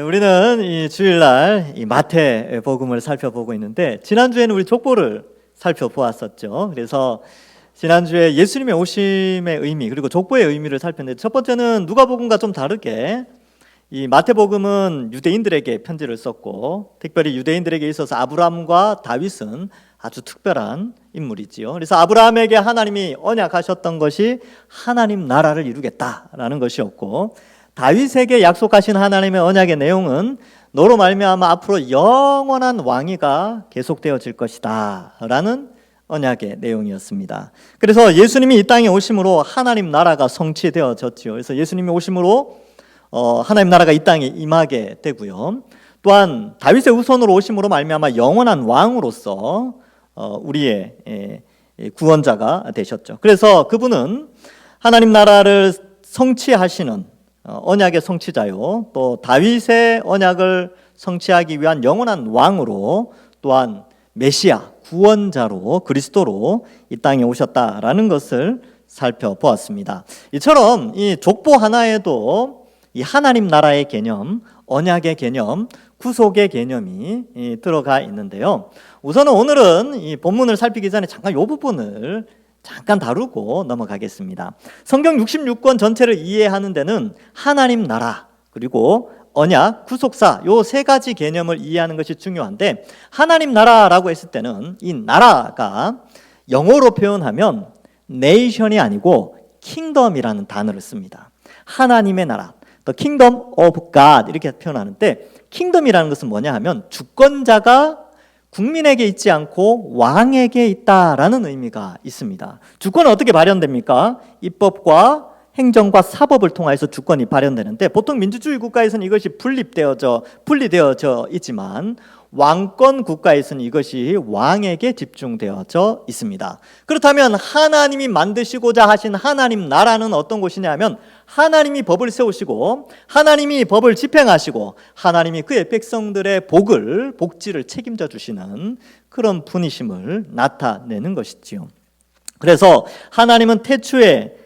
우리는 이 주일날 이 마태복음을 살펴보고 있는데 지난주에는 우리 족보를 살펴보았었죠. 그래서 지난주에 예수님의 오심의 의미 그리고 족보의 의미를 살폈는데 첫 번째는 누가복음과 좀 다르게 이 마태복음은 유대인들에게 편지를 썼고 특별히 유대인들에게 있어서 아브라함과 다윗은 아주 특별한 인물이지요. 그래서 아브라함에게 하나님이 언약하셨던 것이 하나님 나라를 이루겠다라는 것이었고 다윗에게 약속하신 하나님의 언약의 내용은 너로 말미암아 앞으로 영원한 왕위가 계속되어질 것이다 라는 언약의 내용이었습니다. 그래서 예수님이 이 땅에 오심으로 하나님 나라가 성취되어졌지요. 그래서 예수님이 오심으로 하나님 나라가 이 땅에 임하게 되고요. 또한 다윗의 후손으로 오심으로 말미암아 영원한 왕으로서 우리의 구원자가 되셨죠. 그래서 그분은 하나님 나라를 성취하시는 언약의 성취자요, 또 다윗의 언약을 성취하기 위한 영원한 왕으로 또한 메시아, 구원자로 그리스도로 이 땅에 오셨다라는 것을 살펴보았습니다. 이처럼 이 족보 하나에도 이 하나님 나라의 개념, 언약의 개념, 구속의 개념이 들어가 있는데요. 우선은 오늘은 이 본문을 살피기 전에 잠깐 이 부분을 잠깐 다루고 넘어가겠습니다. 성경 66권 전체를 이해하는 데는 하나님 나라 그리고 언약, 구속사 요 세 가지 개념을 이해하는 것이 중요한데 하나님 나라라고 했을 때는 이 나라가 영어로 표현하면 네이션이 아니고 킹덤이라는 단어를 씁니다. 하나님의 나라, The Kingdom of God 이렇게 표현하는데 킹덤이라는 것은 뭐냐 하면 주권자가 국민에게 있지 않고 왕에게 있다라는 의미가 있습니다. 주권은 어떻게 발현됩니까? 입법과 행정과 사법을 통해서 주권이 발현되는데 보통 민주주의 국가에서는 이것이 분리되어져 있지만 왕권 국가에서는 이것이 왕에게 집중되어져 있습니다. 그렇다면 하나님이 만드시고자 하신 하나님 나라는 어떤 곳이냐면 하나님이 법을 세우시고 하나님이 법을 집행하시고 하나님이 그의 백성들의 복지를 책임져 주시는 그런 분이심을 나타내는 것이지요. 그래서 하나님은 태초에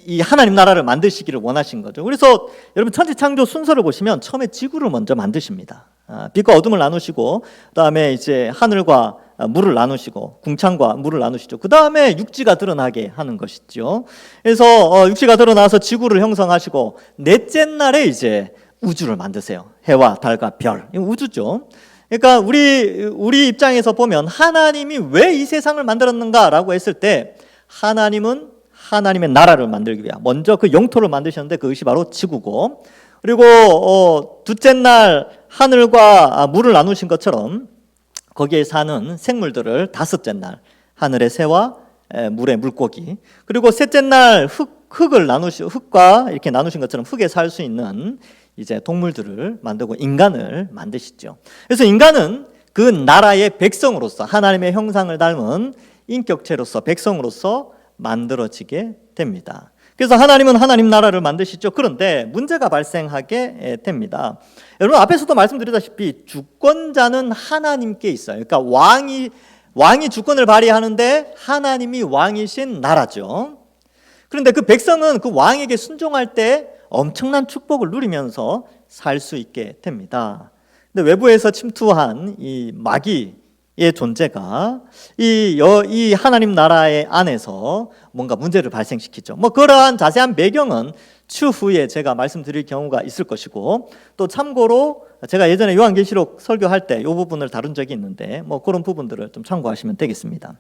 이 하나님 나라를 만드시기를 원하신 거죠. 그래서 여러분 천지창조 순서를 보시면 처음에 지구를 먼저 만드십니다. 빛과 어둠을 나누시고 그다음에 이제 하늘과 물을 나누시고 궁창과 물을 나누시죠. 그다음에 육지가 드러나게 하는 것이죠. 그래서 육지가 드러나서 지구를 형성하시고 넷째 날에 이제 우주를 만드세요. 해와 달과 별. 이거 우주죠. 그러니까 우리 입장에서 보면 하나님이 왜 이 세상을 만들었는가라고 했을 때 하나님은 하나님의 나라를 만들기 위해 먼저 그 영토를 만드셨는데 그것이 바로 지구고 그리고 둘째 날 하늘과 물을 나누신 것처럼 거기에 사는 생물들을 다섯째 날 하늘의 새와 물의 물고기 그리고 셋째 날 흙과 이렇게 나누신 것처럼 흙에 살 수 있는 이제 동물들을 만들고 인간을 만드시죠. 그래서 인간은 그 나라의 백성으로서 하나님의 형상을 닮은 인격체로서 백성으로서 만들어지게 됩니다. 그래서 하나님은 하나님 나라를 만드시죠. 그런데 문제가 발생하게 됩니다. 여러분 앞에서도 말씀드렸다시피 주권자는 하나님께 있어요. 그러니까 왕이 주권을 발휘하는데 하나님이 왕이신 나라죠. 그런데 그 백성은 그 왕에게 순종할 때 엄청난 축복을 누리면서 살 수 있게 됩니다. 근데 외부에서 침투한 이 마귀의 존재가 이 하나님 나라의 안에서 뭔가 문제를 발생시키죠. 그러한 자세한 배경은 추후에 제가 말씀드릴 경우가 있을 것이고 또 참고로 제가 예전에 요한계시록 설교할 때 이 부분을 다룬 적이 있는데 그런 부분들을 좀 참고하시면 되겠습니다.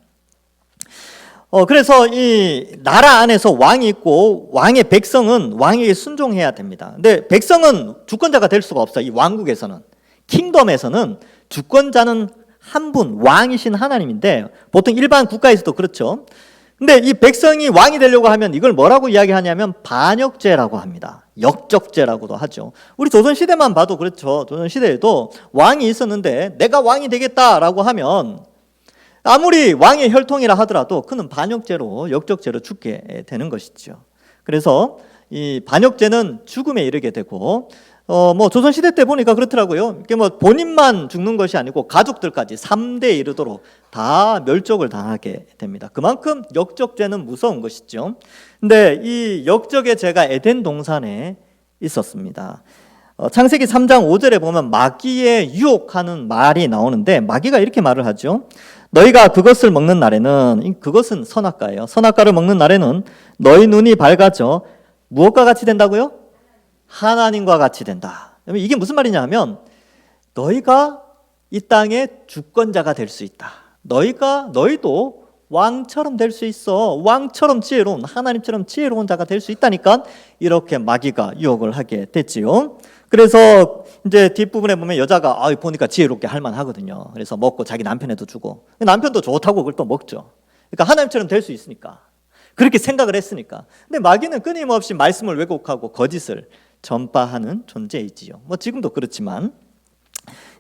그래서 이 나라 안에서 왕이 있고 왕의 백성은 왕에게 순종해야 됩니다. 근데 백성은 주권자가 될 수가 없어요. 이 왕국에서는 킹덤에서는 주권자는 한 분, 왕이신 하나님인데 보통 일반 국가에서도 그렇죠. 근데 이 백성이 왕이 되려고 하면 이걸 뭐라고 이야기하냐면 반역죄라고 합니다. 역적죄라고도 하죠. 우리 조선시대만 봐도 그렇죠. 조선시대에도 왕이 있었는데 내가 왕이 되겠다라고 하면 아무리 왕의 혈통이라 하더라도 그는 반역죄로 역적죄로 죽게 되는 것이죠. 그래서 이 반역죄는 죽음에 이르게 되고 조선시대 때 보니까 그렇더라고요. 이게 본인만 죽는 것이 아니고 가족들까지 3대에 이르도록 다 멸족을 당하게 됩니다. 그만큼 역적죄는 무서운 것이죠. 근데 이 역적의 죄가 에덴 동산에 있었습니다. 창세기 3장 5절에 보면 마귀의 유혹하는 말이 나오는데 마귀가 이렇게 말을 하죠. 너희가 그것을 먹는 날에는, 그것은 선악과예요. 선악과를 먹는 날에는 너희 눈이 밝아져 무엇과 같이 된다고요? 하나님과 같이 된다. 이게 무슨 말이냐 하면 너희가 이 땅의 주권자가 될 수 있다. 너희도 왕처럼 될 수 있어. 왕처럼 지혜로운, 하나님처럼 지혜로운 자가 될 수 있다니까 이렇게 마귀가 유혹을 하게 됐지요. 그래서 이제 뒷부분에 보면 여자가 보니까 지혜롭게 할 만하거든요. 그래서 먹고 자기 남편에도 주고, 남편도 좋다고 그걸 또 먹죠. 그러니까 하나님처럼 될 수 있으니까, 그렇게 생각을 했으니까. 근데 마귀는 끊임없이 말씀을 왜곡하고 거짓을 전파하는 존재이지요. 지금도 그렇지만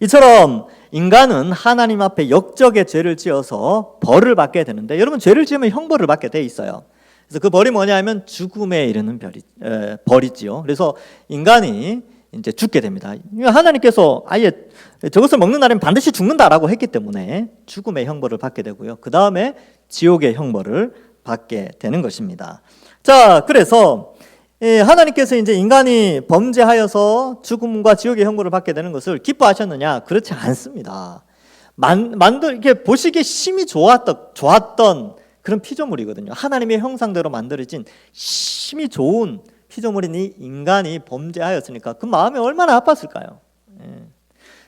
이처럼 인간은 하나님 앞에 역적의 죄를 지어서 벌을 받게 되는데, 여러분 죄를 지으면 형벌을 받게 돼 있어요. 그래서 그 벌이 뭐냐면 죽음에 이르는 벌이지요. 그래서 인간이 이제 죽게 됩니다. 하나님께서 아예 저것을 먹는 날엔 반드시 죽는다라고 했기 때문에 죽음의 형벌을 받게 되고요. 그 다음에 지옥의 형벌을 받게 되는 것입니다. 자, 그래서 하나님께서 이제 인간이 범죄하여서 죽음과 지옥의 형벌을 받게 되는 것을 기뻐하셨느냐? 그렇지 않습니다. 이렇게 보시기에 심히 좋았던 그런 피조물이거든요. 하나님의 형상대로 만들어진 심히 좋은 피조물인 인간이 범죄하였으니까 그 마음이 얼마나 아팠을까요?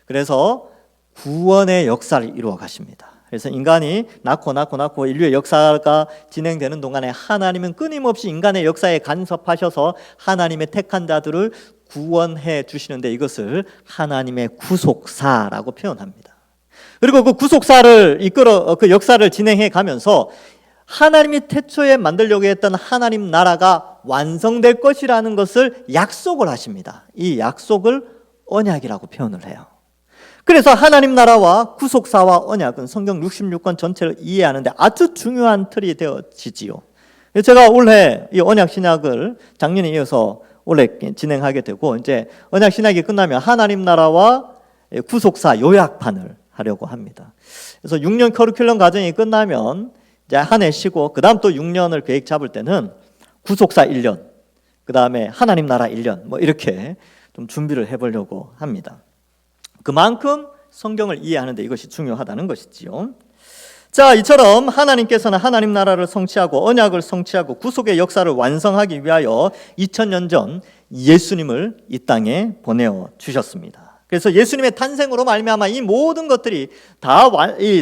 그래서 구원의 역사를 이루어 가십니다. 그래서 인간이 낳고 인류의 역사가 진행되는 동안에 하나님은 끊임없이 인간의 역사에 간섭하셔서 하나님의 택한 자들을 구원해 주시는데 이것을 하나님의 구속사라고 표현합니다. 그리고 그 구속사를 이끌어 그 역사를 진행해 가면서 하나님이 태초에 만들려고 했던 하나님 나라가 완성될 것이라는 것을 약속을 하십니다. 이 약속을 언약이라고 표현을 해요. 그래서 하나님 나라와 구속사와 언약은 성경 66권 전체를 이해하는데 아주 중요한 틀이 되어지지요. 제가 올해 이 언약 신약을 작년에 이어서 올해 진행하게 되고, 이제 언약 신약이 끝나면 하나님 나라와 구속사 요약판을 하려고 합니다. 그래서 6년 커리큘럼 과정이 끝나면 이제 한 해 쉬고, 그 다음 또 6년을 계획 잡을 때는 구속사 1년, 그 다음에 하나님 나라 1년, 이렇게 좀 준비를 해보려고 합니다. 그만큼 성경을 이해하는데 이것이 중요하다는 것이지요. 자, 이처럼 하나님께서는 하나님 나라를 성취하고 언약을 성취하고 구속의 역사를 완성하기 위하여 2000년 전 예수님을 이 땅에 보내어 주셨습니다. 그래서 예수님의 탄생으로 말미암아 이 모든 것들이 다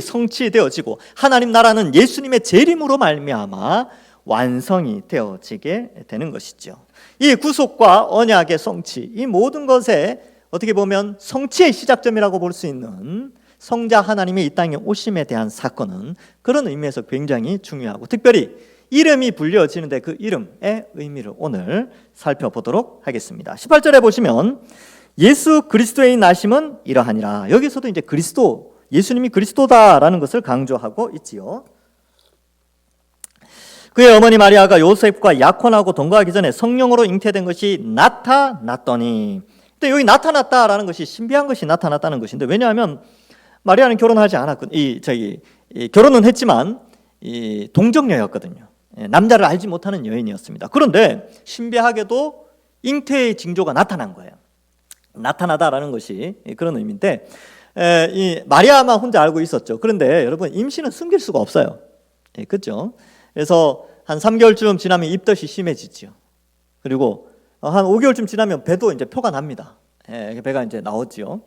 성취되어지고 하나님 나라는 예수님의 재림으로 말미암아 완성이 되어지게 되는 것이죠. 이 구속과 언약의 성취, 이 모든 것에 어떻게 보면 성취의 시작점이라고 볼 수 있는 성자 하나님의 이 땅에 오심에 대한 사건은 그런 의미에서 굉장히 중요하고, 특별히 이름이 불려지는데 그 이름의 의미를 오늘 살펴보도록 하겠습니다. 18절에 보시면 예수 그리스도의 나심은 이러하니라. 여기서도 이제 그리스도, 예수님이 그리스도다라는 것을 강조하고 있지요. 그의 어머니 마리아가 요셉과 약혼하고 동거하기 전에 성령으로 잉태된 것이 나타났더니, 근데 여기 나타났다라는 것이 신비한 것이 나타났다는 것인데, 왜냐하면 마리아는 결혼하지 않았고, 결혼은 했지만 동정녀였거든요. 남자를 알지 못하는 여인이었습니다. 그런데 신비하게도 잉태의 징조가 나타난 거예요. 나타나다라는 것이 그런 의미인데, 이 마리아만 혼자 알고 있었죠. 그런데 여러분, 임신은 숨길 수가 없어요. 그렇죠? 그래서 한 3개월쯤 지나면 입덧이 심해지죠. 그리고 한 5개월쯤 지나면 배도 이제 표가 납니다. 배가 이제 나오지요.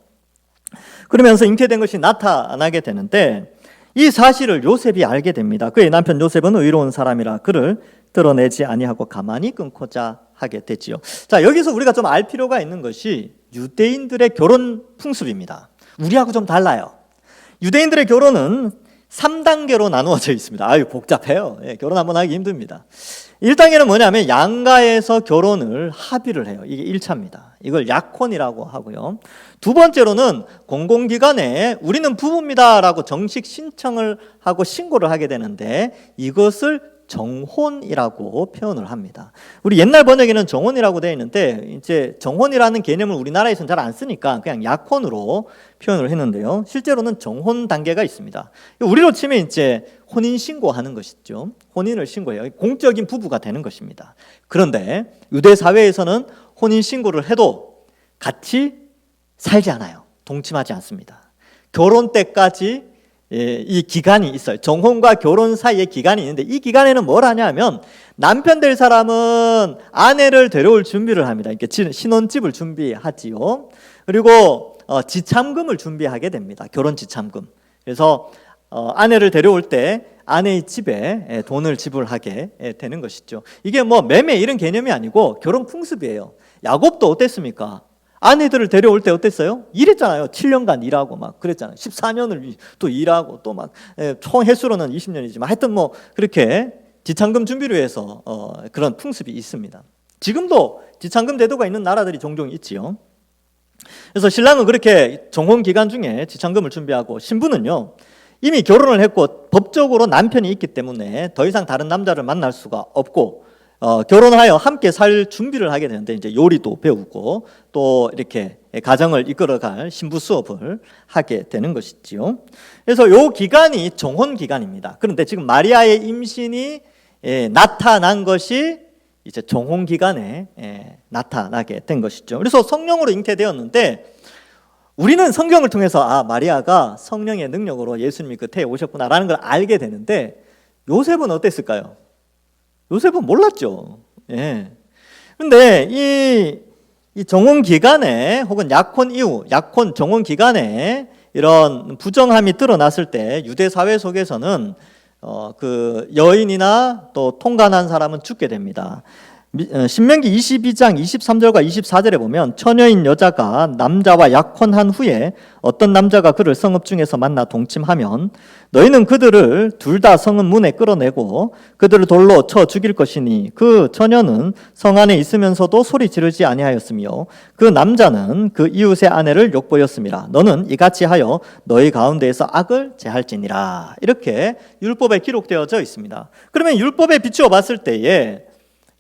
그러면서 잉태된 것이 나타나게 되는데, 이 사실을 요셉이 알게 됩니다. 그의 남편 요셉은 의로운 사람이라 그를 드러내지 아니하고 가만히 끊고자 하게 되지요. 자, 여기서 우리가 좀 알 필요가 있는 것이 유대인들의 결혼 풍습입니다. 우리하고 좀 달라요. 유대인들의 결혼은 3단계로 나누어져 있습니다. 아유, 복잡해요. 결혼 한번 하기 힘듭니다. 1단계는 뭐냐면 양가에서 결혼을 합의를 해요. 이게 1차입니다. 이걸 약혼이라고 하고요. 두 번째로는 공공기관에 우리는 부부입니다라고 정식 신청을 하고 신고를 하게 되는데 이것을 정혼이라고 표현을 합니다. 우리 옛날 번역에는 정혼이라고 되어 있는데 이제 정혼이라는 개념을 우리나라에서는 잘 안 쓰니까 그냥 약혼으로 표현을 했는데요. 실제로는 정혼 단계가 있습니다. 우리로 치면 이제 혼인 신고하는 것이죠. 혼인을 신고해요. 공적인 부부가 되는 것입니다. 그런데 유대 사회에서는 혼인 신고를 해도 같이 살지 않아요. 동침하지 않습니다. 결혼 때까지 이 기간이 있어요. 정혼과 결혼 사이에 기간이 있는데 이 기간에는 뭘 하냐면 남편 될 사람은 아내를 데려올 준비를 합니다. 이렇게 신혼집을 준비하지요. 그리고 지참금을 준비하게 됩니다. 결혼 지참금. 그래서 아내를 데려올 때 아내의 집에 돈을 지불하게 되는 것이죠. 이게 뭐 매매 이런 개념이 아니고 결혼 풍습이에요. 야곱도 어땠습니까? 아내들을 데려올 때 어땠어요? 일했잖아요. 7년간 일하고 막 그랬잖아요. 14년을 또 일하고 또 막 총 횟수로는 20년이지만 하여튼 뭐 그렇게 지참금 준비를 위해서 그런 풍습이 있습니다. 지금도 지참금 제도가 있는 나라들이 종종 있지요. 그래서 신랑은 그렇게 정혼 기간 중에 지참금을 준비하고 신부는요 이미 결혼을 했고 법적으로 남편이 있기 때문에 더 이상 다른 남자를 만날 수가 없고 결혼하여 함께 살 준비를 하게 되는데 이제 요리도 배우고 또 이렇게 가정을 이끌어갈 신부 수업을 하게 되는 것이지요. 그래서 요 기간이 정혼 기간입니다. 그런데 지금 마리아의 임신이 나타난 것이 이제 정혼 기간에 나타나게 된 것이죠. 그래서 성령으로 잉태되었는데 우리는 성경을 통해서 마리아가 성령의 능력으로 예수님이 그 태에 오셨구나라는 걸 알게 되는데 요셉은 어땠을까요? 요셉은 몰랐죠. 예. 근데 이 정혼 기간에 혹은 약혼 이후, 약혼 정혼 기간에 이런 부정함이 드러났을 때 유대 사회 속에서는 그 여인이나 또 통간한 사람은 죽게 됩니다. 신명기 22장 23절과 24절에 보면 처녀인 여자가 남자와 약혼한 후에 어떤 남자가 그를 성읍 중에서 만나 동침하면 너희는 그들을 둘 다 성읍 문에 끌어내고 그들을 돌로 쳐 죽일 것이니 그 처녀는 성 안에 있으면서도 소리 지르지 아니하였으며 그 남자는 그 이웃의 아내를 욕보였음이라. 너는 이같이 하여 너희 가운데에서 악을 제할지니라. 이렇게 율법에 기록되어져 있습니다. 그러면 율법에 비추어 봤을 때에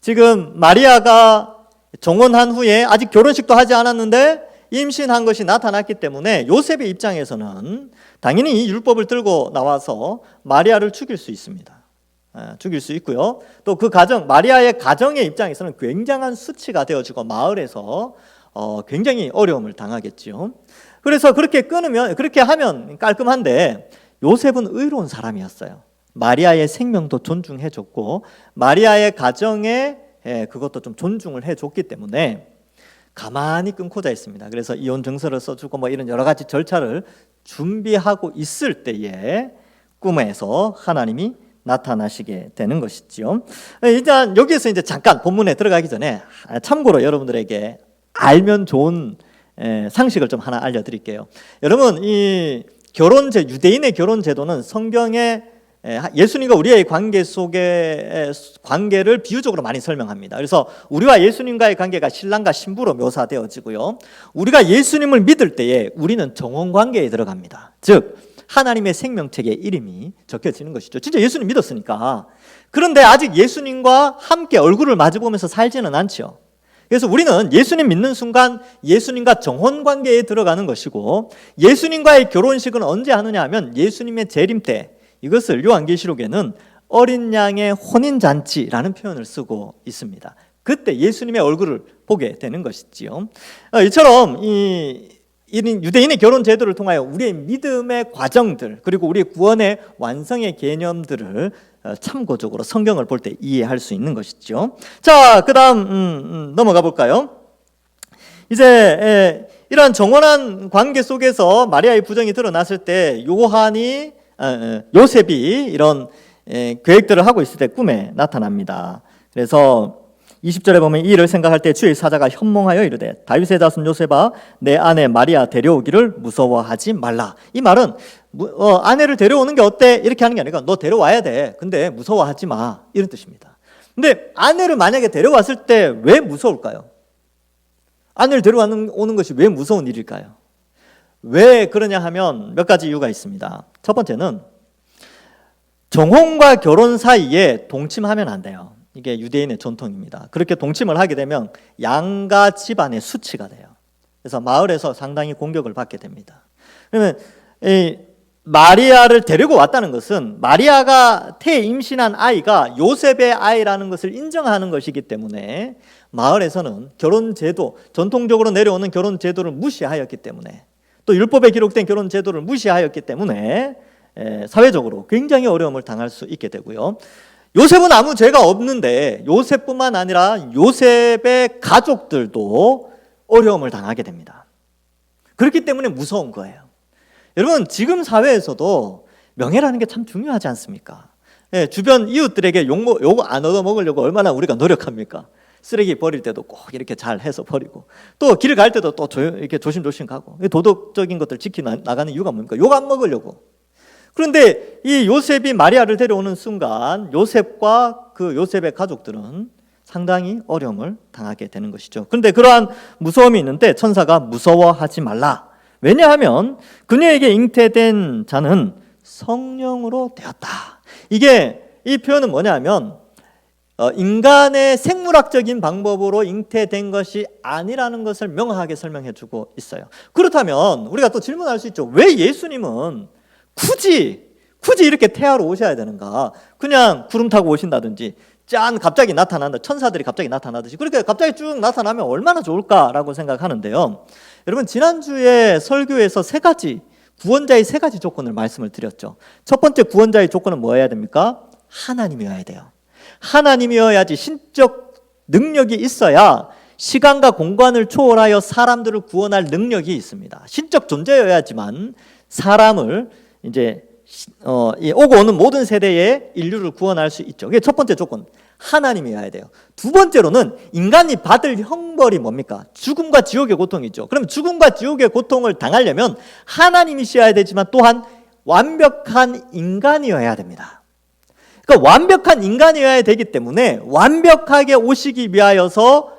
지금 마리아가 정혼한 후에 아직 결혼식도 하지 않았는데 임신한 것이 나타났기 때문에 요셉의 입장에서는 당연히 이 율법을 들고 나와서 마리아를 죽일 수 있습니다. 죽일 수 있고요. 또 그 가정, 마리아의 가정의 입장에서는 굉장한 수치가 되어지고 마을에서 굉장히 어려움을 당하겠지요. 그래서 그렇게 하면 깔끔한데 요셉은 의로운 사람이었어요. 마리아의 생명도 존중해줬고 마리아의 가정에 그것도 좀 존중을 해줬기 때문에 가만히 끊고자 했습니다. 그래서 이혼 증서를 써주고 뭐 이런 여러 가지 절차를 준비하고 있을 때에 꿈에서 하나님이 나타나시게 되는 것이죠. 일단 여기에서 이제 잠깐 본문에 들어가기 전에 참고로 여러분들에게 알면 좋은 상식을 좀 하나 알려드릴게요. 여러분 이 유대인의 결혼 제도는 성경에 예수님과 우리의 관계 속의 관계를 비유적으로 많이 설명합니다. 그래서 우리와 예수님과의 관계가 신랑과 신부로 묘사되어지고요. 우리가 예수님을 믿을 때에 우리는 정혼 관계에 들어갑니다. 즉 하나님의 생명책에 이름이 적혀지는 것이죠. 진짜 예수님 믿었으니까. 그런데 아직 예수님과 함께 얼굴을 마주보면서 살지는 않죠. 그래서 우리는 예수님 믿는 순간 예수님과 정혼 관계에 들어가는 것이고 예수님과의 결혼식은 언제 하느냐 하면 예수님의 재림 때, 이것을 요한계시록에는 어린 양의 혼인잔치라는 표현을 쓰고 있습니다. 그때 예수님의 얼굴을 보게 되는 것이지요. 이처럼 유대인의 결혼 제도를 통하여 우리의 믿음의 과정들 그리고 우리의 구원의 완성의 개념들을 참고적으로 성경을 볼 때 이해할 수 있는 것이죠. 자, 그다음 넘어가 볼까요? 이제 이러한 정혼한 관계 속에서 마리아의 부정이 드러났을 때 요셉이 이런 계획들을 하고 있을 때 꿈에 나타납니다. 그래서 20절에 보면 이 일을 생각할 때 주의 사자가 현몽하여 이르되 다윗의 자손 요셉아 내 아내 마리아 데려오기를 무서워하지 말라. 이 말은 아내를 데려오는 게 어때? 이렇게 하는 게 아니라 너 데려와야 돼. 근데 무서워하지 마. 이런 뜻입니다. 근데 아내를 만약에 데려왔을 때 왜 무서울까요? 아내를 데려오는 것이 왜 무서운 일일까요? 왜 그러냐 하면 몇 가지 이유가 있습니다. 첫 번째는 정혼과 결혼 사이에 동침하면 안 돼요. 이게 유대인의 전통입니다. 그렇게 동침을 하게 되면 양가 집안의 수치가 돼요. 그래서 마을에서 상당히 공격을 받게 됩니다. 그러면 마리아를 데리고 왔다는 것은 마리아가 태에 임신한 아이가 요셉의 아이라는 것을 인정하는 것이기 때문에 마을에서는 결혼 제도, 전통적으로 내려오는 결혼 제도를 무시하였기 때문에, 또 율법에 기록된 결혼 제도를 무시하였기 때문에 사회적으로 굉장히 어려움을 당할 수 있게 되고요. 요셉은 아무 죄가 없는데 요셉뿐만 아니라 요셉의 가족들도 어려움을 당하게 됩니다. 그렇기 때문에 무서운 거예요. 여러분, 지금 사회에서도 명예라는 게 참 중요하지 않습니까? 주변 이웃들에게 욕 안 얻어먹으려고 얼마나 우리가 노력합니까? 쓰레기 버릴 때도 꼭 이렇게 잘 해서 버리고, 또 길 갈 때도 또 이렇게 조심조심 가고, 도덕적인 것들 지켜 나가는 이유가 뭡니까? 욕 안 먹으려고. 그런데 이 요셉이 마리아를 데려오는 순간 요셉과 그 요셉의 가족들은 상당히 어려움을 당하게 되는 것이죠. 그런데 그러한 무서움이 있는데 천사가 무서워하지 말라. 왜냐하면 그녀에게 잉태된 자는 성령으로 되었다. 이 표현은 뭐냐면 인간의 생물학적인 방법으로 잉태된 것이 아니라는 것을 명확하게 설명해 주고 있어요. 그렇다면 우리가 또 질문할 수 있죠. 왜 예수님은 굳이 이렇게 태아로 오셔야 되는가? 그냥 구름 타고 오신다든지 갑자기 나타난다, 천사들이 갑자기 나타나듯이 그렇게 갑자기 쭉 나타나면 얼마나 좋을까라고 생각하는데요. 여러분, 지난주에 설교에서 구원자의 세 가지 조건을 말씀을 드렸죠. 첫 번째 구원자의 조건은 뭐여야 됩니까? 하나님이어야 돼요. 하나님이어야지, 신적 능력이 있어야 시간과 공간을 초월하여 사람들을 구원할 능력이 있습니다. 신적 존재여야지만 사람을 이제 오고 오는 모든 세대의 인류를 구원할 수 있죠. 그게 첫 번째 조건, 하나님이어야 돼요. 두 번째로는 인간이 받을 형벌이 뭡니까? 죽음과 지옥의 고통이죠. 그럼 죽음과 지옥의 고통을 당하려면 하나님이셔야 되지만 또한 완벽한 인간이어야 됩니다. 그러니까 완벽한 인간이어야 되기 때문에 완벽하게 오시기 위하여서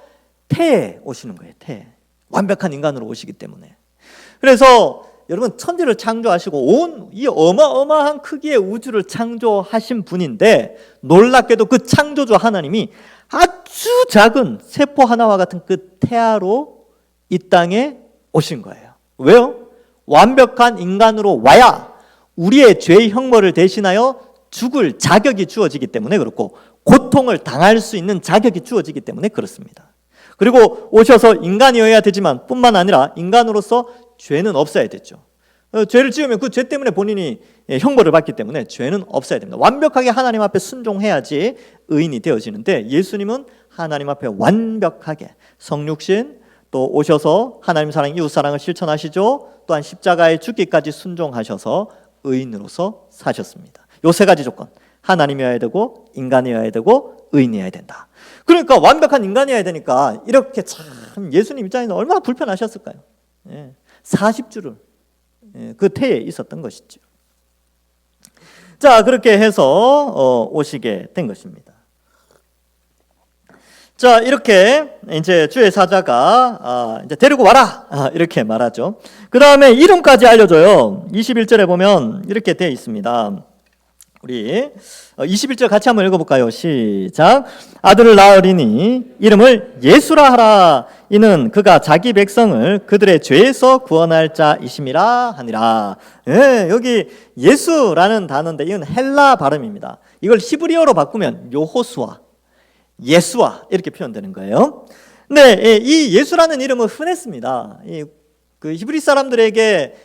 태에 오시는 거예요. 태. 완벽한 인간으로 오시기 때문에. 그래서 여러분, 천지를 창조하시고 이 어마어마한 크기의 우주를 창조하신 분인데 놀랍게도 그 창조주 하나님이 아주 작은 세포 하나와 같은 그 태아로 이 땅에 오신 거예요. 왜요? 완벽한 인간으로 와야 우리의 죄의 형벌을 대신하여 죽을 자격이 주어지기 때문에 그렇고, 고통을 당할 수 있는 자격이 주어지기 때문에 그렇습니다. 그리고 오셔서 인간이어야 되지만 뿐만 아니라 인간으로서 죄는 없어야 됐죠. 죄를 지으면 그 죄 때문에 본인이 형벌을 받기 때문에 죄는 없어야 됩니다. 완벽하게 하나님 앞에 순종해야지 의인이 되어지는데, 예수님은 하나님 앞에 완벽하게 성육신, 또 오셔서 하나님 사랑, 이웃 사랑을 실천하시죠. 또한 십자가에 죽기까지 순종하셔서 의인으로서 사셨습니다. 요 세 가지 조건, 하나님이어야 되고 인간이어야 되고 의인이어야 된다. 그러니까 완벽한 인간이어야 되니까 이렇게 참 예수님 입장에서 얼마나 불편하셨을까요? 40주를 그 태에 있었던 것이죠. 자, 그렇게 해서 오시게 된 것입니다. 자, 이렇게 이제 주의 사자가 이제 데리고 와라, 이렇게 말하죠. 그 다음에 이름까지 알려줘요. 21절에 보면 이렇게 되어 있습니다. 우리 21절 같이 한번 읽어볼까요? 시작. 아들을 낳으리니 이름을 예수라 하라. 이는 그가 자기 백성을 그들의 죄에서 구원할 자이심이라 하니라. 여기 예수라는 단어인데 이건 헬라 발음입니다. 이걸 히브리어로 바꾸면 요호수아, 예수아 이렇게 표현되는 거예요. 근데 이 예수라는 이름은 흔했습니다. 그 히브리 사람들에게,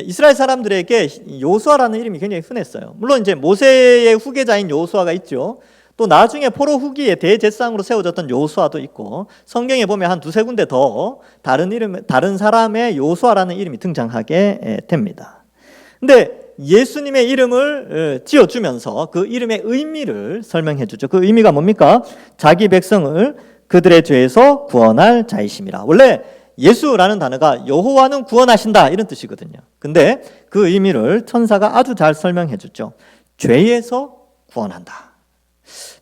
이스라엘 사람들에게 여호수아라는 이름이 굉장히 흔했어요. 물론 이제 모세의 후계자인 여호수아가 있죠. 또 나중에 포로 후기에 대제사장으로 세워졌던 여호수아도 있고, 성경에 보면 한 두세 군데 더 다른 사람의 여호수아라는 이름이 등장하게 됩니다. 근데 예수님의 이름을 지어주면서 그 이름의 의미를 설명해 주죠. 그 의미가 뭡니까? 자기 백성을 그들의 죄에서 구원할 자이심이라. 원래 예수라는 단어가 여호와는 구원하신다 이런 뜻이거든요. 근데 그 의미를 천사가 아주 잘 설명해 주죠. 죄에서 구원한다.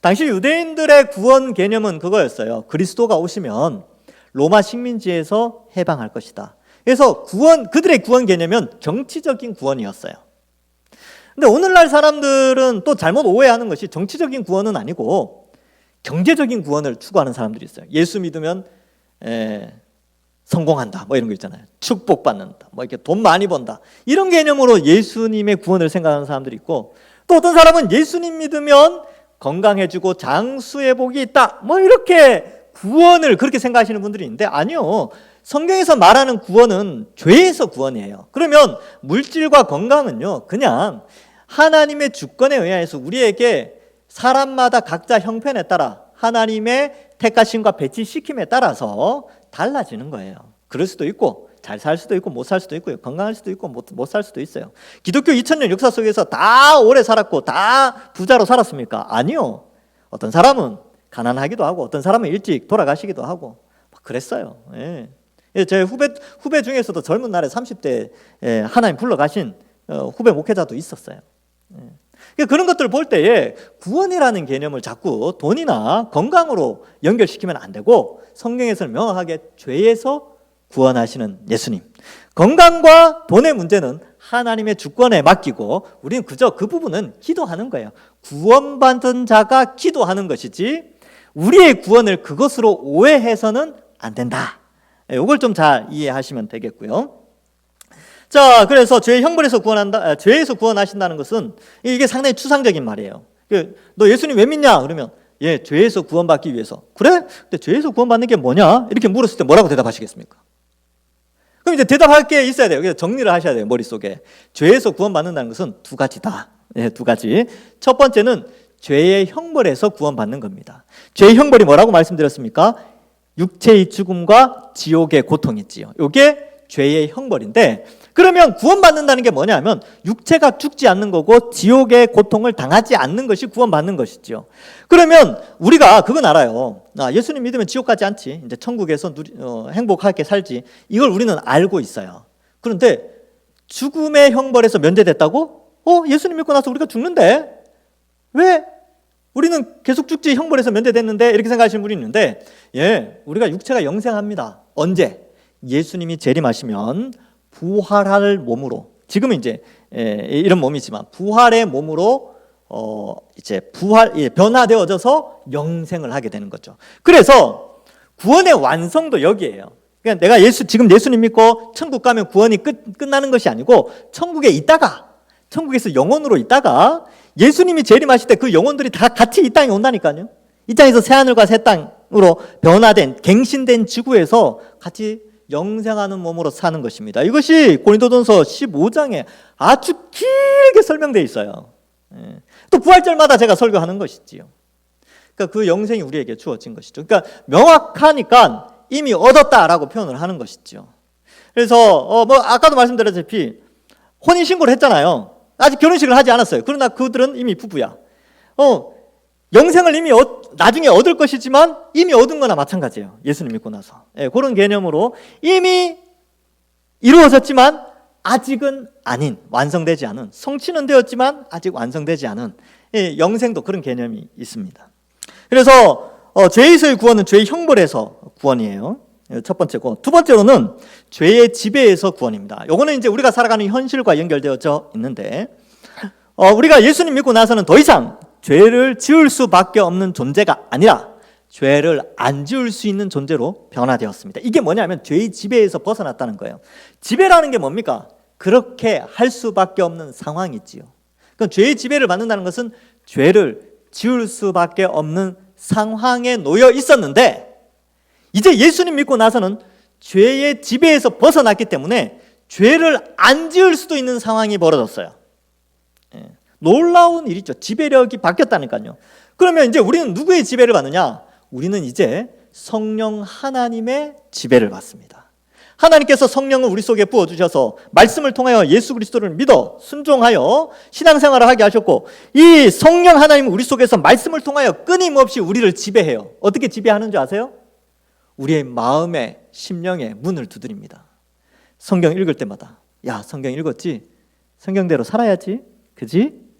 당시 유대인들의 구원 개념은 그거였어요. 그리스도가 오시면 로마 식민지에서 해방할 것이다. 그래서 그들의 구원 개념은 정치적인 구원이었어요. 근데 오늘날 사람들은 또 잘못 오해하는 것이 정치적인 구원은 아니고 경제적인 구원을 추구하는 사람들이 있어요. 예수 믿으면 성공한다 뭐 이런 거 있잖아요. 축복받는다 뭐 이렇게 돈 많이 번다 이런 개념으로 예수님의 구원을 생각하는 사람들이 있고, 또 어떤 사람은 예수님 믿으면 건강해지고 장수의 복이 있다 뭐 이렇게 구원을 그렇게 생각하시는 분들이 있는데, 아니요, 성경에서 말하는 구원은 죄에서 구원이에요. 그러면 물질과 건강은요 그냥 하나님의 주권에 의해서 우리에게 사람마다 각자 형편에 따라 하나님의 택하심과 배치시킴에 따라서 달라지는 거예요. 그럴 수도 있고 잘 살 수도 있고 못 살 수도 있고요. 건강할 수도 있고 못 살 수도 있어요. 기독교 2000년 역사 속에서 다 오래 살았고 다 부자로 살았습니까? 아니요. 어떤 사람은 가난하기도 하고 어떤 사람은 일찍 돌아가시기도 하고 그랬어요. 제 후배 중에서도 젊은 날에 30대 하나님 불러가신 후배 목회자도 있었어요. 그런 것들을 볼 때에 구원이라는 개념을 자꾸 돈이나 건강으로 연결시키면 안 되고, 성경에서는 명확하게 죄에서 구원하시는 예수님, 건강과 돈의 문제는 하나님의 주권에 맡기고 우리는 그저 그 부분은 기도하는 거예요. 구원받은 자가 기도하는 것이지 우리의 구원을 그것으로 오해해서는 안 된다. 이걸 좀 잘 이해하시면 되겠고요. 자, 그래서 죄의 형벌에서 구원한다, 죄에서 구원하신다는 것은 이게 상당히 추상적인 말이에요. 너 예수님 왜 믿냐? 그러면 죄에서 구원받기 위해서. 그래? 근데 죄에서 구원받는 게 뭐냐? 이렇게 물었을 때 뭐라고 대답하시겠습니까? 그럼 이제 대답할 게 있어야 돼요. 그래서 정리를 하셔야 돼요, 머릿속에. 죄에서 구원받는다는 것은 두 가지다. 두 가지. 첫 번째는 죄의 형벌에서 구원받는 겁니다. 죄의 형벌이 뭐라고 말씀드렸습니까? 육체의 죽음과 지옥의 고통이 있지요. 이게 죄의 형벌인데, 그러면 구원받는다는 게 뭐냐면 육체가 죽지 않는 거고 지옥의 고통을 당하지 않는 것이 구원받는 것이죠. 그러면 우리가 그건 알아요. 예수님 믿으면 지옥 가지 않지, 이제 천국에서 행복하게 살지, 이걸 우리는 알고 있어요. 그런데 죽음의 형벌에서 면제됐다고? 예수님 믿고 나서 우리가 죽는데 왜 우리는 계속 죽지, 형벌에서 면제됐는데, 이렇게 생각하시는 분이 있는데, 우리가 육체가 영생합니다. 언제? 예수님이 재림하시면 부활할 몸으로, 지금은 이제 이런 몸이지만 부활의 몸으로 이제 변화되어져서 영생을 하게 되는 거죠. 그래서 구원의 완성도 여기에요. 그러니까 내가 지금 예수님 믿고 천국 가면 구원이 끝나는 것이 아니고, 천국에 있다가, 천국에서 영혼으로 있다가 예수님이 재림하실 때 그 영혼들이 다 같이 이 땅에 온다니까요. 이 땅에서 새하늘과 새 땅으로 변화된 갱신된 지구에서 같이 영생하는 몸으로 사는 것입니다. 이것이 고린도전서 15장에 아주 길게 설명되어 있어요. 또 부활절마다 제가 설교하는 것이지요. 그러니까 그 영생이 우리에게 주어진 것이죠. 그러니까 명확하니까 이미 얻었다라고 표현을 하는 것이죠. 그래서 아까도 말씀드렸다시피 혼인신고를 했잖아요. 아직 결혼식을 하지 않았어요. 그러나 그들은 이미 부부야. 영생을 이미 나중에 얻을 것이지만 이미 얻은 거나 마찬가지예요. 예수님 믿고 나서. 그런 개념으로 이미 이루어졌지만 아직은 아닌, 완성되지 않은, 성취는 되었지만 아직 완성되지 않은 영생도 그런 개념이 있습니다. 그래서 죄에서의 구원은 죄의 형벌에서 구원이에요. 첫 번째고, 두 번째로는 죄의 지배에서 구원입니다. 요거는 이제 우리가 살아가는 현실과 연결되어져 있는데, 우리가 예수님 믿고 나서는 더 이상 죄를 지을 수밖에 없는 존재가 아니라 죄를 안 지을 수 있는 존재로 변화되었습니다. 이게 뭐냐면 죄의 지배에서 벗어났다는 거예요. 지배라는 게 뭡니까? 그렇게 할 수밖에 없는 상황이지요. 그러니까 죄의 지배를 받는다는 것은 죄를 지을 수밖에 없는 상황에 놓여 있었는데, 이제 예수님 믿고 나서는 죄의 지배에서 벗어났기 때문에 죄를 안 지을 수도 있는 상황이 벌어졌어요. 놀라운 일이죠. 지배력이 바뀌었다니까요. 그러면 이제 우리는 누구의 지배를 받느냐? 우리는 이제 성령 하나님의 지배를 받습니다. 하나님께서 성령을 우리 속에 부어주셔서 말씀을 통하여 예수 그리스도를 믿어 순종하여 신앙생활을 하게 하셨고, 이 성령 하나님은 우리 속에서 말씀을 통하여 끊임없이 우리를 지배해요. 어떻게 지배하는 줄 아세요? 우리의 마음의 심령의 문을 두드립니다. 성경 읽을 때마다, 야, 성경 읽었지? 성경대로 살아야지, 그지?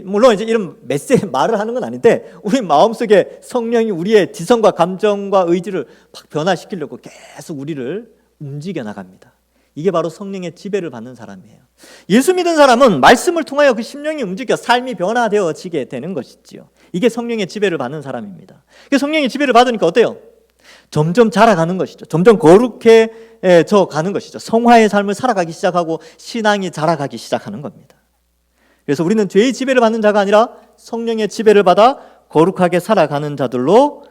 물론 이제 이런 메시지 말을 하는 건 아닌데, 우리 마음속에 성령이 우리의 지성과 감정과 의지를 막 변화시키려고 계속 우리를 움직여 나갑니다. 이게 바로 성령의 지배를 받는 사람이에요. 예수 믿은 사람은 말씀을 통하여 그 심령이 움직여 삶이 변화되어지게 되는 것이지요. 이게 성령의 지배를 받는 사람입니다. 성령의 지배를 받으니까 어때요? 점점 자라가는 것이죠. 점점 거룩해져 가는 것이죠. 성화의 삶을 살아가기 시작하고 신앙이 자라가기 시작하는 겁니다. 그래서 우리는 죄의 지배를 받는 자가 아니라 성령의 지배를 받아 거룩하게 살아가는 자들로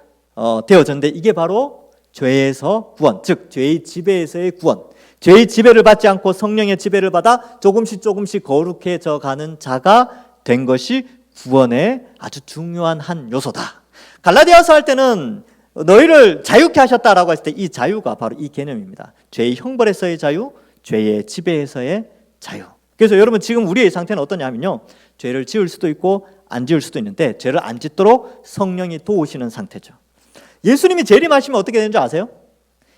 되어졌는데, 이게 바로 죄에서 구원, 즉 죄의 지배에서의 구원, 죄의 지배를 받지 않고 성령의 지배를 받아 조금씩 거룩해져 가는 자가 된 것이 구원의 아주 중요한 한 요소다. 갈라디아서 할 때는 너희를 자유케 하셨다라고 했을 때 이 자유가 바로 이 개념입니다. 죄의 형벌에서의 자유, 죄의 지배에서의 자유. 그래서 여러분, 지금 우리의 상태는 어떠냐면요, 죄를 지을 수도 있고 안 지을 수도 있는데 죄를 안 짓도록 성령이 도우시는 상태죠. 예수님이 재림하시면 어떻게 되는 줄 아세요?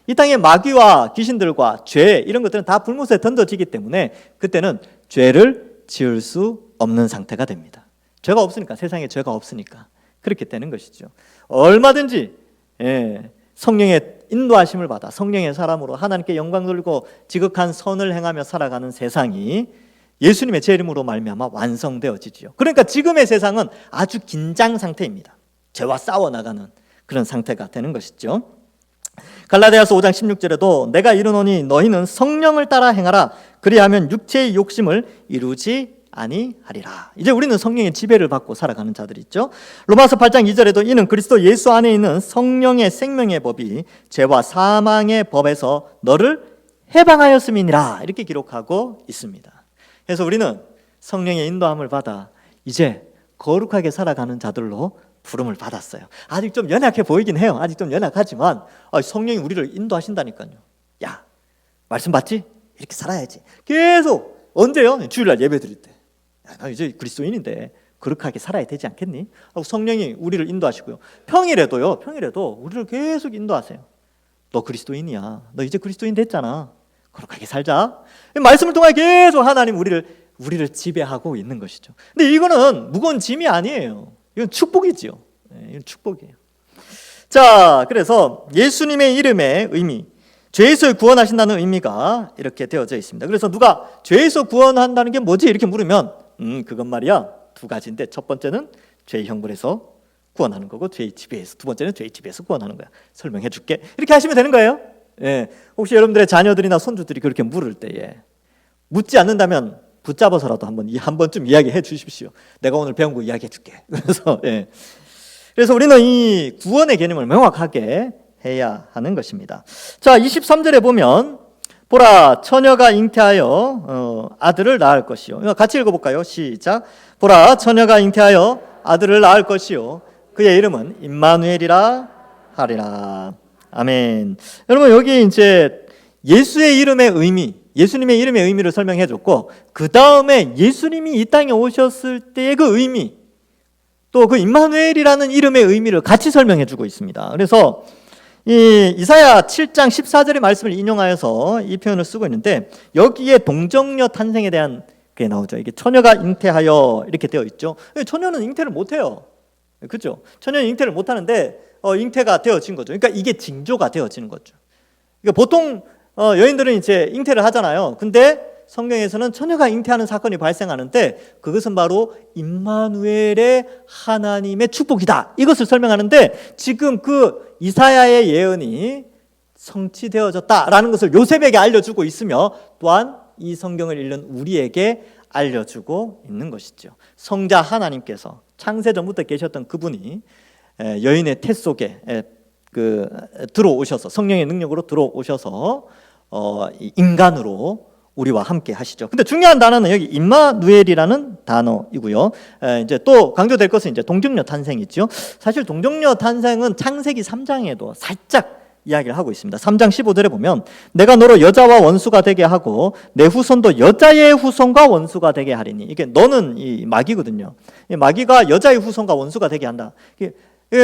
이 땅에 마귀와 귀신들과 죄, 이런 것들은 다 불못에 던져지기 때문에 그때는 죄를 지을 수 없는 상태가 됩니다. 죄가 없으니까, 세상에 죄가 없으니까 그렇게 되는 것이죠. 얼마든지 성령의 인도하심을 받아 성령의 사람으로 하나님께 영광 돌리고 지극한 선을 행하며 살아가는 세상이 예수님의 재림으로 말미암아 완성되어지지요. 그러니까 지금의 세상은 아주 긴장 상태입니다. 죄와 싸워나가는 그런 상태가 되는 것이죠. 갈라디아서 5장 16절에도 내가 이르노니 너희는 성령을 따라 행하라. 그리하면 육체의 욕심을 이루지 아니하리라. 이제 우리는 성령의 지배를 받고 살아가는 자들이 있죠. 로마서 8장 2절에도 이는 그리스도 예수 안에 있는 성령의 생명의 법이 죄와 사망의 법에서 너를 해방하였음이니라. 이렇게 기록하고 있습니다. 그래서 우리는 성령의 인도함을 받아 이제 거룩하게 살아가는 자들로 부름을 받았어요. 아직 좀 연약해 보이긴 해요. 아직 좀 연약하지만 성령이 우리를 인도하신다니까요. 야, 말씀 받지? 이렇게 살아야지. 계속. 언제요? 주일날 예배 드릴 때. 야, 나 이제 그리스도인인데 거룩하게 살아야 되지 않겠니? 하고 성령이 우리를 인도하시고요. 평일에도 우리를 계속 인도하세요. 너 그리스도인이야. 너 이제 그리스도인 됐잖아. 거룩하게 살자. 말씀을 통해 계속 하나님 우리를 지배하고 있는 것이죠. 근데 이거는 무거운 짐이 아니에요. 이건 축복이지요. 이건 축복이에요. 자, 그래서 예수님의 이름의 의미, 죄에서 구원하신다는 의미가 이렇게 되어져 있습니다. 그래서 누가 죄에서 구원한다는 게 뭐지? 이렇게 물으면 그건 말이야 두 가지인데, 첫 번째는 죄의 형벌에서 구원하는 거고, 죄의 지배에서, 두 번째는 죄의 지배에서 구원하는 거야. 설명해 줄게. 이렇게 하시면 되는 거예요. 혹시 여러분들의 자녀들이나 손주들이 그렇게 물을 때에 묻지 않는다면 붙잡아서라도 한 번쯤 이야기해 주십시오. 내가 오늘 배운 거 이야기해 줄게. 그래서 우리는 이 구원의 개념을 명확하게 해야 하는 것입니다. 자, 23절에 보면 보라 처녀가 잉태하여 아들을 낳을 것이요. 같이 읽어볼까요? 시작. 보라 처녀가 잉태하여 아들을 낳을 것이요 그의 이름은 임마누엘이라 하리라. 아멘. 여러분, 여기 이제 예수의 이름의 의미, 예수님의 이름의 의미를 설명해 줬고, 그 다음에 예수님이 이 땅에 오셨을 때의 그 의미, 또 그 임마누엘이라는 이름의 의미를 같이 설명해 주고 있습니다. 그래서 이 이사야 7장 14절의 말씀을 인용하여서 이 표현을 쓰고 있는데, 여기에 동정녀 탄생에 대한 게 나오죠. 이게 처녀가 잉태하여 이렇게 되어 있죠. 처녀는 잉태를 못해요. 그렇죠? 처녀는 잉태를 못하는데 잉태가 되어진 거죠. 그러니까 이게 징조가 되어지는 거죠. 그러니까 보통 여인들은 이제 잉태를 하잖아요. 근데 성경에서는 처녀가 잉태하는 사건이 발생하는데 그것은 바로 임마누엘의 하나님의 축복이다. 이것을 설명하는데, 지금 그 이사야의 예언이 성취되어졌다라는 것을 요셉에게 알려주고 있으며, 또한 이 성경을 읽는 우리에게 알려주고 있는 것이죠. 성자 하나님께서 창세전부터 계셨던 그분이 여인의 태 속에 들어오셔서, 성령의 능력으로 들어오셔서 인간으로 우리와 함께 하시죠. 근데 중요한 단어는 여기 임마누엘이라는 단어이고요. 이제 또 강조될 것은 이제 동정녀 탄생이죠. 사실 동정녀 탄생은 창세기 3장에도 살짝 이야기를 하고 있습니다. 3장 15절에 보면 내가 너로 여자와 원수가 되게 하고 내 후손도 여자의 후손과 원수가 되게 하리니, 이게 너는 이 마귀거든요. 이 마귀가 여자의 후손과 원수가 되게 한다.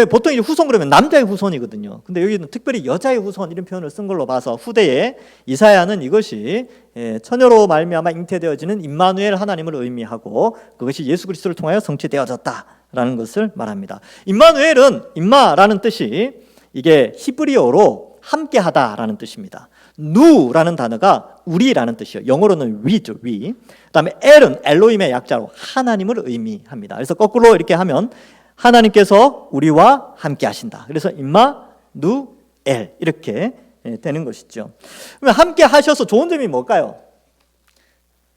보통 이제 후손 그러면 남자의 후손이거든요. 근데 여기는 특별히 여자의 후손 이런 표현을 쓴 걸로 봐서 후대에 이사야는 이것이 처녀로 말미암아 잉태되어지는 임마누엘 하나님을 의미하고, 그것이 예수 그리스도를 통하여 성취되어졌다라는 것을 말합니다. 임마누엘은, 임마라는 뜻이 이게 히브리어로 함께하다라는 뜻입니다. 누라는 단어가 우리라는 뜻이에요. 영어로는 we죠, we. 그다음에 엘은 엘로힘의 약자로 하나님을 의미합니다. 그래서 거꾸로 이렇게 하면 하나님께서 우리와 함께 하신다. 그래서 임마누엘이다. 임마누엘 이렇게 되는 것이죠. 그러면 함께 하셔서 좋은 점이 뭘까요?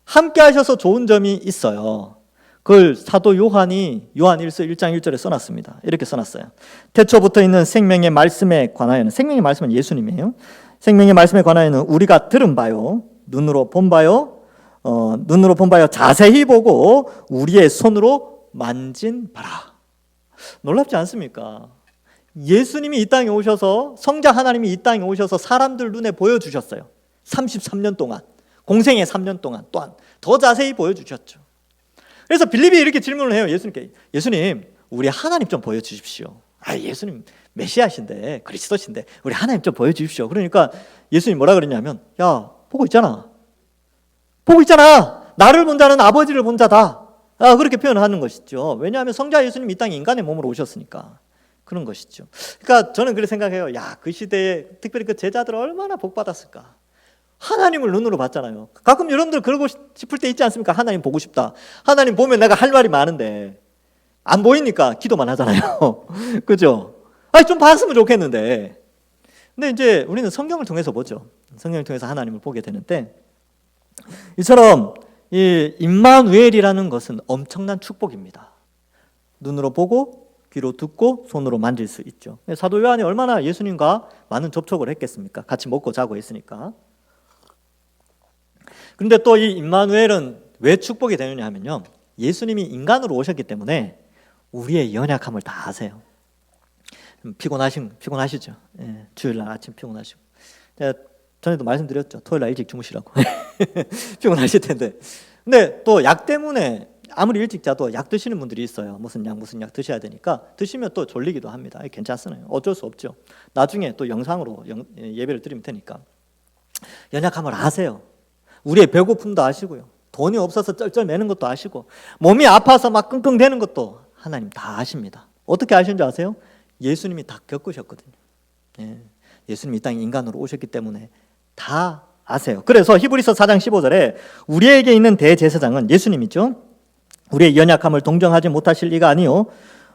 함께 하셔서 좋은 점이 있어요. 그걸 사도 요한이 요한 1서 1장 1절에 써놨습니다. 이렇게 써놨어요. 태초부터 있는 생명의 말씀에 관하여는, 생명의 말씀은 예수님이에요. 생명의 말씀에 관하여는 우리가 들은 바요, 눈으로 본 바요, 자세히 보고 우리의 손으로 만진 바라. 놀랍지 않습니까? 예수님이 이 땅에 오셔서, 성자 하나님이 이 땅에 오셔서 사람들 눈에 보여주셨어요. 33년 동안, 공생의 3년 동안 또한 더 자세히 보여주셨죠. 그래서 빌립이 이렇게 질문을 해요. 예수님께, 예수님 우리 하나님 좀 보여주십시오. 예수님 메시아신데, 그리스도신데 우리 하나님 좀 보여주십시오. 그러니까 예수님 뭐라 그랬냐면, 야 보고 있잖아, 나를 본 자는 아버지를 본 자다. 그렇게 표현하는 것이죠. 왜냐하면 성자 예수님이 이 땅에 인간의 몸으로 오셨으니까 그런 것이죠. 그러니까 저는 그렇게 생각해요. 그 시대에 특별히 그 제자들 얼마나 복 받았을까. 하나님을 눈으로 봤잖아요. 가끔 여러분들 그러고 싶을 때 있지 않습니까? 하나님 보고 싶다. 하나님 보면 내가 할 말이 많은데 안 보이니까 기도만 하잖아요. 그죠? 좀 봤으면 좋겠는데. 근데 이제 우리는 성경을 통해서 보죠. 성경을 통해서 하나님을 보게 되는데, 이처럼 이 임마누엘이라는 것은 엄청난 축복입니다. 눈으로 보고 귀로 듣고 손으로 만질 수 있죠. 사도 요한이 얼마나 예수님과 많은 접촉을 했겠습니까? 같이 먹고 자고 했으니까. 그런데 또 이 임마누엘은 왜 축복이 되느냐 하면요, 예수님이 인간으로 오셨기 때문에 우리의 연약함을 다 아세요. 피곤하시죠? 주일날 아침 피곤하시고, 제가 전에도 말씀드렸죠. 토요일날 일찍 주무시라고. 피곤하실 텐데. 근데 또 약 때문에 아무리 일찍 자도 약 드시는 분들이 있어요. 무슨 약 드셔야 되니까 드시면 또 졸리기도 합니다. 괜찮습니다. 어쩔 수 없죠. 나중에 또 영상으로 예배를 드리면 되니까. 연약함을 아세요. 우리의 배고픔도 아시고요. 돈이 없어서 쩔쩔매는 것도 아시고, 몸이 아파서 막 끙끙대는 것도 하나님 다 아십니다. 어떻게 아시는지 아세요? 예수님이 다 겪으셨거든요. 예수님이 이 땅에 인간으로 오셨기 때문에 다 아세요. 그래서 히브리서 4장 15절에 우리에게 있는 대제사장은 예수님이죠. 우리의 연약함을 동정하지 못하실 리가 아니요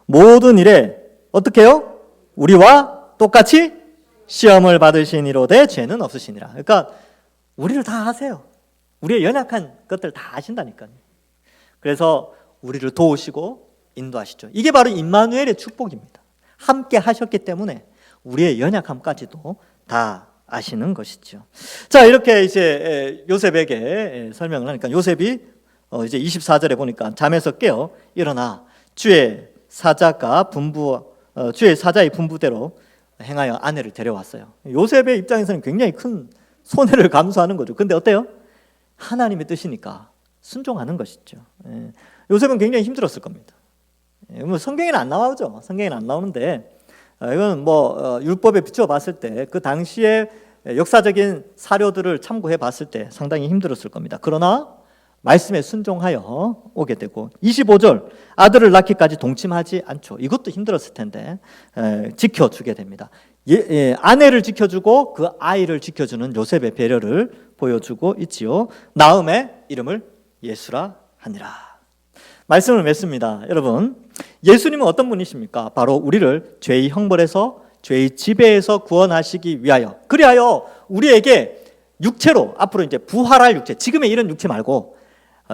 모든 일에 어떻게 해요? 우리와 똑같이 시험을 받으시니로되 죄는 없으시니라. 그러니까 우리를 다 아세요. 우리의 연약한 것들 다 아신다니까요. 그래서 우리를 도우시고 인도하시죠. 이게 바로 임마누엘의 축복입니다. 함께 하셨기 때문에 우리의 연약함까지도 다 아시는 것이죠. 자, 이렇게 이제 요셉에게 설명을 하니까 요셉이 이제 24절에 보니까 잠에서 깨어 일어나 주의 사자의 분부대로 행하여 아내를 데려왔어요. 요셉의 입장에서는 굉장히 큰 손해를 감수하는 거죠. 근데 어때요? 하나님의 뜻이니까 순종하는 것이죠. 요셉은 굉장히 힘들었을 겁니다. 성경에는 안 나오죠. 성경에는 안 나오는데, 이건 율법에 비추어 봤을 때 그 당시에 역사적인 사료들을 참고해 봤을 때 상당히 힘들었을 겁니다. 그러나 말씀에 순종하여 오게 되고, 25절 아들을 낳기까지 동침하지 않죠. 이것도 힘들었을 텐데 지켜주게 됩니다. 아내를 지켜주고 그 아이를 지켜주는 요셉의 배려를 보여주고 있지요. 나음의 이름을 예수라 하니라. 말씀을 맺습니다. 여러분, 예수님은 어떤 분이십니까? 바로 우리를 죄의 형벌에서, 죄의 지배에서 구원하시기 위하여, 그리하여 우리에게 육체로 앞으로 이제 부활할 육체, 지금의 이런 육체 말고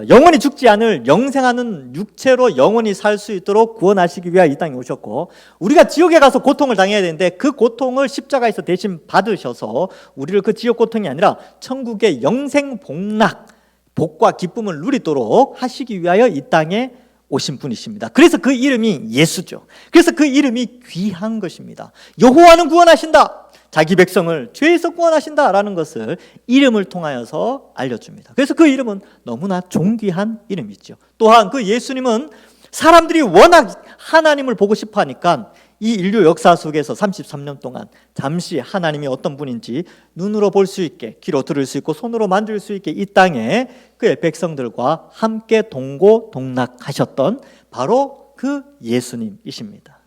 영원히 죽지 않을 영생하는 육체로 영원히 살 수 있도록 구원하시기 위하여 이 땅에 오셨고, 우리가 지옥에 가서 고통을 당해야 되는데 그 고통을 십자가에서 대신 받으셔서 우리를 그 지옥 고통이 아니라 천국의 영생 복락, 복과 기쁨을 누리도록 하시기 위하여 이 땅에 오신 분이십니다. 그래서 그 이름이 예수죠. 그래서 그 이름이 귀한 것입니다. 여호와는 구원하신다, 자기 백성을 죄에서 구원하신다라는 것을 이름을 통하여서 알려줍니다. 그래서 그 이름은 너무나 존귀한 이름이죠. 또한 그 예수님은 사람들이 워낙 하나님을 보고 싶어 하니까 이 인류 역사 속에서 33년 동안 잠시 하나님이 어떤 분인지 눈으로 볼 수 있게, 귀로 들을 수 있고 손으로 만질 수 있게 이 땅에 그의 백성들과 함께 동고동락하셨던 바로 그 예수님이십니다.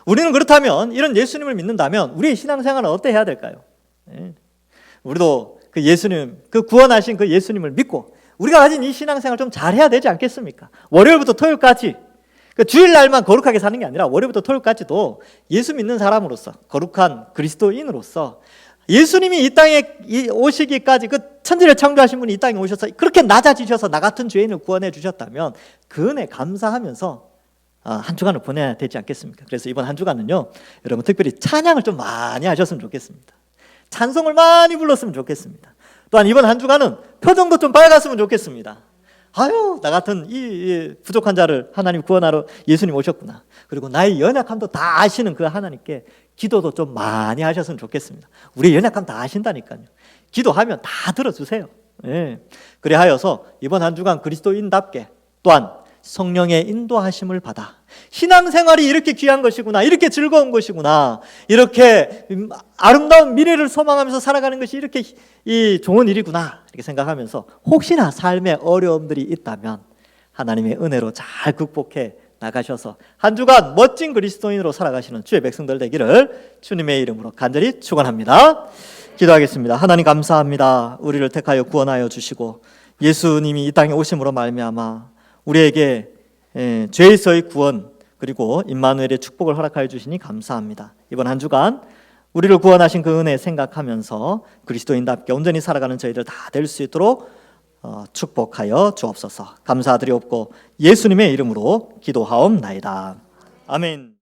우리는 그렇다면, 이런 예수님을 믿는다면 우리의 신앙생활은 어떻게 해야 될까요? 우리도 그 예수님, 그 구원하신 그 예수님을 믿고 우리가 가진 이 신앙생활 좀 잘해야 되지 않겠습니까? 월요일부터 토요일까지 그 주일날만 거룩하게 사는 게 아니라 월요일부터 토요일까지도 예수 믿는 사람으로서, 거룩한 그리스도인으로서, 예수님이 이 땅에 오시기까지, 그 천지를 창조하신 분이 이 땅에 오셔서 그렇게 낮아지셔서 나 같은 죄인을 구원해 주셨다면 그 은혜 감사하면서 한 주간을 보내야 되지 않겠습니까? 그래서 이번 한 주간은요, 여러분 특별히 찬양을 좀 많이 하셨으면 좋겠습니다. 찬송을 많이 불렀으면 좋겠습니다. 또한 이번 한 주간은 표정도 좀 밝았으면 좋겠습니다. 아유, 나 같은 이 부족한 자를 하나님 구원하러 예수님 오셨구나. 그리고 나의 연약함도 다 아시는 그 하나님께 기도도 좀 많이 하셨으면 좋겠습니다. 우리의 연약함 다 아신다니까요. 기도하면 다 들어주세요. 예. 그래 하여서 이번 한 주간 그리스도인답게, 또한 성령의 인도하심을 받아 신앙생활이 이렇게 귀한 것이구나, 이렇게 즐거운 것이구나, 이렇게 아름다운 미래를 소망하면서 살아가는 것이 이렇게 좋은 일이구나, 이렇게 생각하면서 혹시나 삶에 어려움들이 있다면 하나님의 은혜로 잘 극복해 나가셔서 한 주간 멋진 그리스도인으로 살아가시는 주의 백성들 되기를 주님의 이름으로 간절히 축원합니다. 기도하겠습니다. 하나님 감사합니다. 우리를 택하여 구원하여 주시고 예수님이 이 땅에 오심으로 말미암아 우리에게 죄에서의 구원, 그리고 임마누엘의 축복을 허락하여 주시니 감사합니다. 이번 한 주간 우리를 구원하신 그 은혜 생각하면서 그리스도인답게 온전히 살아가는 저희들 다 될 수 있도록 축복하여 주옵소서. 감사드리옵고 예수님의 이름으로 기도하옵나이다. 아멘.